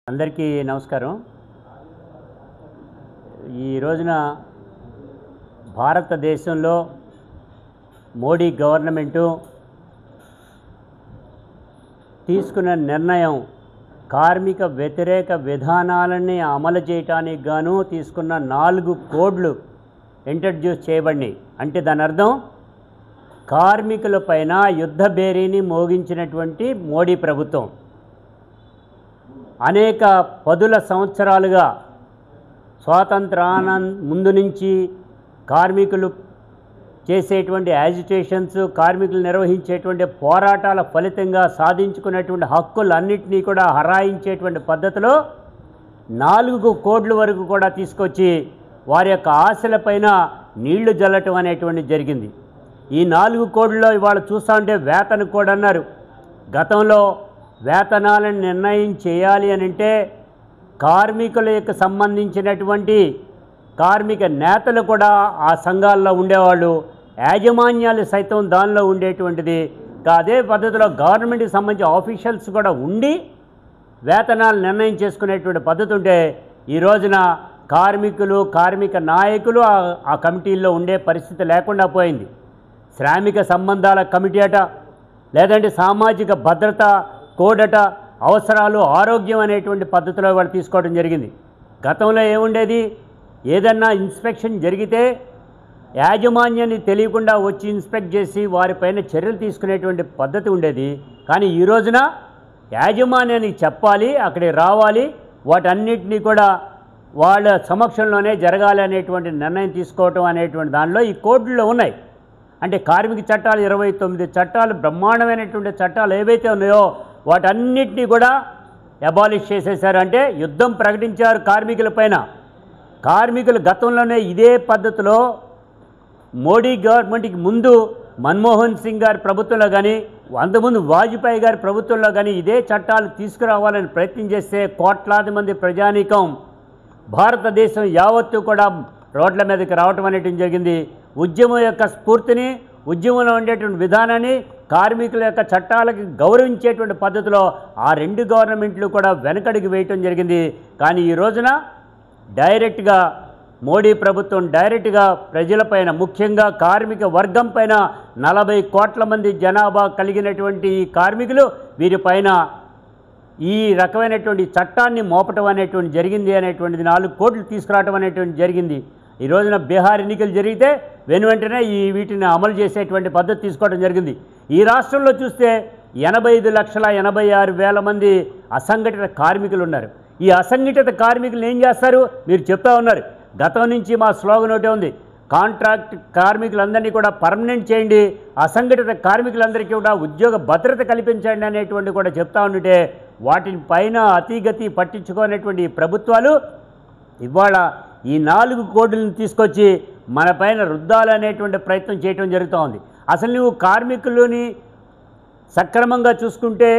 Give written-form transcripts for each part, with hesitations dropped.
అందరికీ నమస్కారం. ఈ రోజున భారతదేశంలో మోడీ గవర్నమెంటు తీసుకున్న నిర్ణయం కార్మిక వ్యతిరేక విధానాలని అమలు చేయడానికి గాను తీసుకున్న 4 కోడ్లు ఇంట్రడ్యూస్ చేయబడినాయి. అంటే దాని అర్థం కార్మికులపైన యుద్ధ బేరీని మోగించినటువంటి మోడీ ప్రభుత్వం అనేక పదుల సంవత్సరాలుగా ముందు నుంచి కార్మికులు చేసేటువంటి యాజిటేషన్స్, కార్మికులు నిర్వహించేటువంటి పోరాటాల ఫలితంగా సాధించుకున్నటువంటి హక్కులన్నింటినీ కూడా హరాయించేటువంటి పద్ధతిలో 4 కోడ్ల వరకు కూడా తీసుకొచ్చి వారి యొక్క ఆశలపైన నీళ్లు జల్లటం అనేటువంటి జరిగింది. ఈ 4 కోడ్లలో ఇవాళ చూస్తూ ఉంటే వేతన కోడ్ అన్నారు. గతంలో వేతనాలను నిర్ణయం చేయాలి అని అంటే కార్మికులకు సంబంధించినటువంటి కార్మిక నేతలు కూడా ఆ సంఘాల్లో ఉండేవాళ్ళు, యాజమాన్యాలు సైతం దానిలో ఉండేటువంటిది. అదే పద్ధతిలో గవర్నమెంట్కి సంబంధించిన ఆఫీషియల్స్ కూడా ఉండి వేతనాలు నిర్ణయం చేసుకునేటువంటి పద్ధతి ఉంటే ఈ రోజున కార్మికులు, కార్మిక నాయకులు ఆ కమిటీల్లో ఉండే పరిస్థితి లేకుండా పోయింది. శ్రామిక సంబంధాల కమిటీ అట, లేదంటే సామాజిక భద్రత కోడట, అవసరాలు, ఆరోగ్యం అనేటువంటి పద్ధతిలో వాళ్ళు తీసుకోవడం జరిగింది. గతంలో ఏముండేది, ఏదన్నా ఇన్స్పెక్షన్ జరిగితే యాజమాన్యాన్ని తెలియకుండా వచ్చి ఇన్స్పెక్ట్ చేసి వారిపైన చర్యలు తీసుకునేటువంటి పద్ధతి ఉండేది. కానీ ఈ రోజున యాజమాన్యానికి చెప్పాలి, అక్కడికి రావాలి, వాటన్నిటినీ కూడా వాళ్ళ సమక్షంలోనే జరగాలి అనేటువంటి నిర్ణయం తీసుకోవటం అనేటువంటి దానిలో ఈ కోడ్లలో ఉన్నాయి. అంటే కార్మిక చట్టాలు 29 చట్టాలు, బ్రహ్మాండమైనటువంటి చట్టాలు ఏవైతే ఉన్నాయో వాటన్నిటినీ కూడా అబాలిష్ చేసేశారు. అంటే యుద్ధం ప్రకటించారు కార్మికుల పైన. కార్మికులు గతంలోనే ఇదే పద్ధతిలో మోడీ గవర్నమెంట్కి ముందు మన్మోహన్ సింగ్ గారి ప్రభుత్వంలో కానీ, అంతకుముందు వాజ్పేయి గారి ప్రభుత్వంలో కానీ ఇదే చట్టాలు తీసుకురావాలని ప్రయత్నం చేస్తే కోట్లాది మంది ప్రజానీకం భారతదేశం యావత్తు కూడా రోడ్ల మీదకి రావటం అనేటువంటి జరిగింది. ఉద్యమం యొక్క స్ఫూర్తిని, ఉద్యమంలో ఉండేటువంటి విధానాన్ని, కార్మికుల యొక్క చట్టాలకు గౌరవించేటువంటి పద్ధతిలో ఆ 2 గవర్నమెంట్లు కూడా వెనకడికి వేయటం జరిగింది. కానీ ఈ రోజున డైరెక్ట్గా మోడీ ప్రభుత్వం డైరెక్ట్గా ప్రజలపైన, ముఖ్యంగా కార్మిక వర్గం పైన 40 కోట్ల మంది జనాభా కలిగినటువంటి ఈ కార్మికులు వీరిపైన ఈ రకమైనటువంటి చట్టాన్ని మోపటం అనేటువంటి జరిగింది. అనేటువంటిది 4 కోట్లు తీసుకురావటం అనేటువంటి జరిగింది. ఈ రోజున బీహార్ ఎన్నికలు జరిగితే వెనువెంటనే వీటిని అమలు చేసేటువంటి పద్ధతి తీసుకోవడం జరిగింది. ఈ రాష్ట్రంలో చూస్తే 85,86,000 మంది అసంఘటిత కార్మికులు ఉన్నారు. ఈ అసంఘటిత కార్మికులు ఏం చేస్తారు మీరు చెప్తా ఉన్నారు. గతం నుంచి మా స్లోగన్ ఒకటే ఉంది, కాంట్రాక్ట్ కార్మికులందరినీ కూడా పర్మనెంట్ చేయండి, అసంఘటిత కార్మికులందరికీ కూడా ఉద్యోగ భద్రత కల్పించండి అనేటువంటి కూడా చెప్తా ఉంటే వాటిని పైన అతిగతి పట్టించుకునేటువంటి ప్రభుత్వాలు ఇవాళ ఈ 4 కోడ్లను తీసుకొచ్చి మన పైన రుద్దాలనేటువంటి ప్రయత్నం చేయడం జరుగుతూ ఉంది. అసలు నువ్వు కార్మికులని సక్రమంగా చూసుకుంటే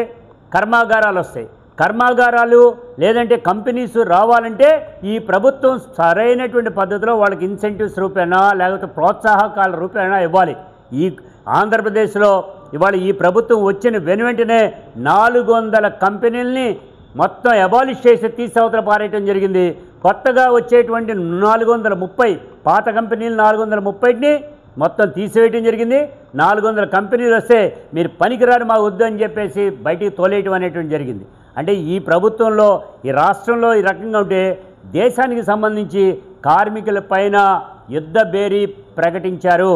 కర్మాగారాలు వస్తాయి. కర్మాగారాలు లేదంటే కంపెనీస్ రావాలంటే ఈ ప్రభుత్వం సరైనటువంటి పద్ధతిలో వాళ్ళకి ఇన్సెంటివ్స్ రూపేణా లేకపోతే ప్రోత్సాహకాల రూపేణా ఇవ్వాలి. ఈ ఆంధ్రప్రదేశ్లో ఇవాళ ఈ ప్రభుత్వం వచ్చిన వెనువెంటనే 400 కంపెనీలని మొత్తం అబాలిష్ చేసి తీసవతల పారేయటం జరిగింది. కొత్తగా వచ్చేటువంటి 430 పాత కంపెనీలు 430ని మొత్తం తీసివేయటం జరిగింది. 400 కంపెనీలు వస్తే మీరు పనికిరారు మా వద్దు అని చెప్పేసి బయటికి తోలేయటం అనేటువంటి జరిగింది. అంటే ఈ ప్రభుత్వంలో, ఈ రాష్ట్రంలో ఈ రకంగా ఉంటే దేశానికి సంబంధించి కార్మికుల పైన యుద్ధ బేరీ ప్రకటించారు.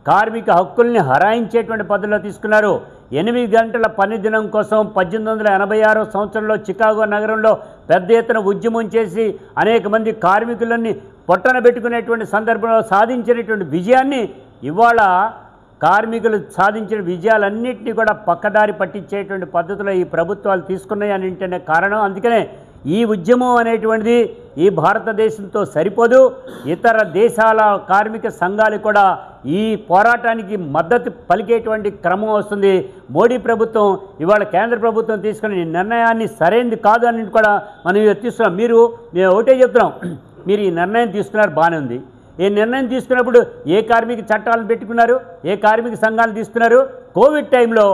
కార్మిక హక్కుల్ని హరాయించేటువంటి పద్ధతిలో తీసుకున్నారు. 8 గంటల పని దినం కోసం 1886 సంవత్సరంలో చికాగో నగరంలో పెద్ద ఎత్తున ఉద్యమం చేసి అనేక మంది కార్మికులన్నీ పొట్టన పెట్టుకునేటువంటి సందర్భంలో సాధించినటువంటి విజయాన్ని ఇవాళ కార్మికులు సాధించిన విజయాలన్నింటినీ కూడా పక్కదారి పట్టించేటువంటి పద్ధతిలో ఈ ప్రభుత్వాలు తీసుకున్నాయి అని అంటేనే కారణం. అందుకనే ఈ ఉద్యమం అనేటువంటిది ఈ భారతదేశంతో సరిపోదు. ఇతర దేశాల కార్మిక సంఘాలు కూడా ఈ పోరాటానికి మద్దతు పలికేటువంటి క్రమం వస్తుంది. మోడీ ప్రభుత్వం ఇవాళ కేంద్ర ప్రభుత్వం తీసుకునే నిర్ణయాన్ని సరైనది కాదు అని కూడా మనం తీసుకున్నాం. మేము ఒకటే చెప్తున్నాం, మీరు ఈ నిర్ణయం తీసుకున్నారు బాగానే ఉంది. ఈ నిర్ణయం తీసుకున్నప్పుడు ఏ కార్మిక చట్టాలను పెట్టుకున్నారు, ఏ కార్మిక సంఘాలను తీసుకున్నారు? కోవిడ్ టైంలో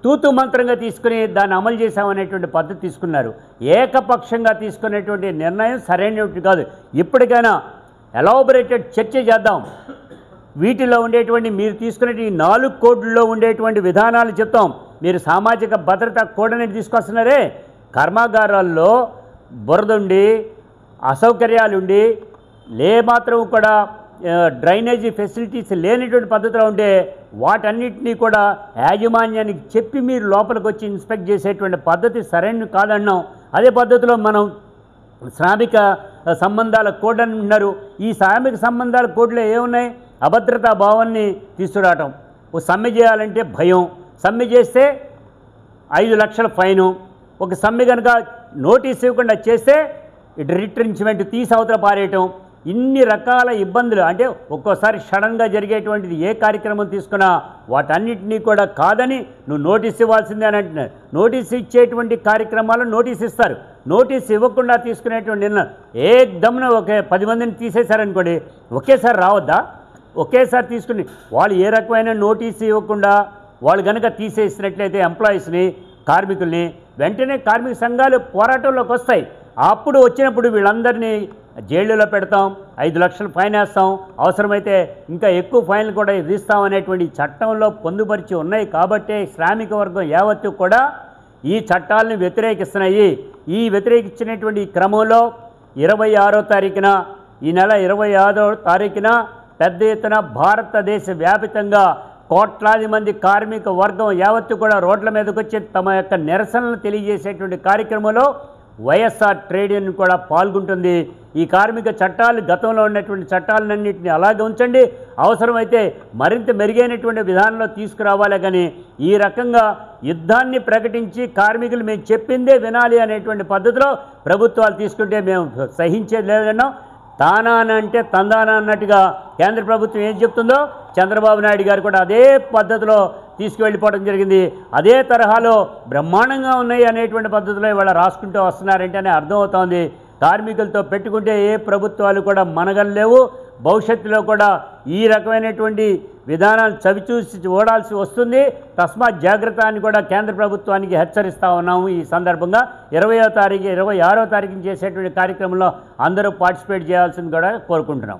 తూతు మంత్రంగా తీసుకుని దాన్ని అమలు చేశామనేటువంటి పద్ధతి తీసుకున్నారు. ఏకపక్షంగా తీసుకునేటువంటి నిర్ణయం సరైనటువంటి కాదు. ఇప్పటికైనా ఎలాబొరేటెడ్ చర్చ చేద్దాం. వీటిలో ఉండేటువంటి మీరు తీసుకునే ఈ 4 కోడ్లలో ఉండేటువంటి విధానాలు చెప్తాం. మీరు సామాజిక భద్రత కోడ్ని తీసుకొస్తున్నారే, కర్మాగారాల్లో బురదుండి అసౌకర్యాలుండి మాత్రం కూడా డ్రైనేజీ ఫెసిలిటీస్ లేనిటువంటి పద్ధతిలో ఉంటే వాటన్నిటినీ కూడా యాజమాన్యానికి చెప్పి మీరు లోపలికి వచ్చి ఇన్స్పెక్ట్ చేసేటువంటి పద్ధతి సరైనది కాదన్నాం. అదే పద్ధతిలో మనం శ్రామిక సంబంధాల కోడ్ అని ఉన్నారు. ఈ శ్రామిక సంబంధాల కోడ్లో ఏమున్నాయి? అభద్రతా భావాన్ని తీసుకురావటం. ఓ సమ్మె చేయాలంటే భయం, సమ్మె చేస్తే 5 లక్షల ఫైను, ఒక సమ్మె కనుక నోటీస్ ఇవ్వకుండా చేస్తే రిట్రెంచ్మెంట్ తీసి అవతల పారేయటం, ఇన్ని రకాల ఇబ్బందులు. అంటే ఒక్కోసారి సడన్గా జరిగేటువంటిది ఏ కార్యక్రమం తీసుకున్నా వాటన్నిటినీ కూడా కాదని నువ్వు నోటీస్ ఇవ్వాల్సిందే అని అంటున్నారు. నోటీస్ ఇచ్చేటువంటి కార్యక్రమాలు నోటీస్ ఇస్తారు. నోటీస్ ఇవ్వకుండా తీసుకునేటువంటి నిర్ణయం ఏకదమ్మున 10 మందిని తీసేశారనుకోండి, ఒకేసారి రావద్దా? ఒకేసారి తీసుకుని వాళ్ళు ఏ రకమైన నోటీస్ ఇవ్వకుండా వాళ్ళు కనుక తీసేసినట్లయితే ఎంప్లాయీస్ని, కార్మికుల్ని, వెంటనే కార్మిక సంఘాలు పోరాటంలోకి వస్తాయి. అప్పుడు వచ్చినప్పుడు వీళ్ళందరినీ జైళ్ళలో పెడతాం, 5 లక్షలు ఫైన్ వేస్తాం, అవసరమైతే ఇంకా ఎక్కువ ఫైన్లు కూడా విధిస్తాం అనేటువంటి చట్టంలో పొందుపరిచి ఉన్నాయి. కాబట్టే శ్రామిక వర్గం యావత్తు కూడా ఈ చట్టాలను వ్యతిరేకిస్తున్నాయి. ఈ వ్యతిరేకించినటువంటి క్రమంలో 26వ తారీఖున, ఈ నెల 25వ తారీఖున పెద్ద ఎత్తున భారతదేశ వ్యాపితంగా కోట్లాది మంది కార్మిక వర్గం యావత్తు కూడా రోడ్ల మీదకి వచ్చి తమ యొక్క నిరసనలు తెలియజేసేటువంటి కార్యక్రమంలో వైఎస్ఆర్ ట్రేడ్ యూనియన్ కూడా పాల్గొంటుంది. ఈ కార్మిక చట్టాలు, గతంలో ఉన్నటువంటి చట్టాలన్నింటినీ అలాగే ఉంచండి, అవసరమైతే మరింత మెరుగైనటువంటి విధానంలో తీసుకురావాలి. కానీ ఈ రకంగా యుద్ధాన్ని ప్రకటించి కార్మికులు మేము చెప్పిందే వినాలి అనేటువంటి పద్ధతిలో ప్రభుత్వాలు తీసుకుంటే మేము సహించేది లేదన్నాం. తానానంటే తందానా అన్నట్టుగా కేంద్ర ప్రభుత్వం ఏం చెప్తుందో చంద్రబాబు నాయుడు గారు కూడా అదే పద్ధతిలో తీసుకువెళ్ళిపోవడం జరిగింది. అదే తరహాలో బ్రహ్మాండంగా ఉన్నాయి అనేటువంటి పద్ధతిలో ఇవాళ రాసుకుంటూ వస్తున్నారంటేనే అర్థమవుతోంది. కార్మికులతో పెట్టుకుంటే ఏ ప్రభుత్వాలు కూడా మనగలేవు. భవిష్యత్తులో కూడా ఈ రకమైనటువంటి విధానాలు చవిచూసి ఓడాల్సి వస్తుంది. తస్మాత్ జాగ్రత్త అని కూడా కేంద్ర ప్రభుత్వానికి హెచ్చరిస్తూ ఉన్నాము. ఈ సందర్భంగా 26వ తారీఖు 26వ తారీఖున చేసేటువంటి కార్యక్రమంలో అందరూ పార్టిసిపేట్ చేయాల్సింది కూడా కోరుకుంటున్నాం.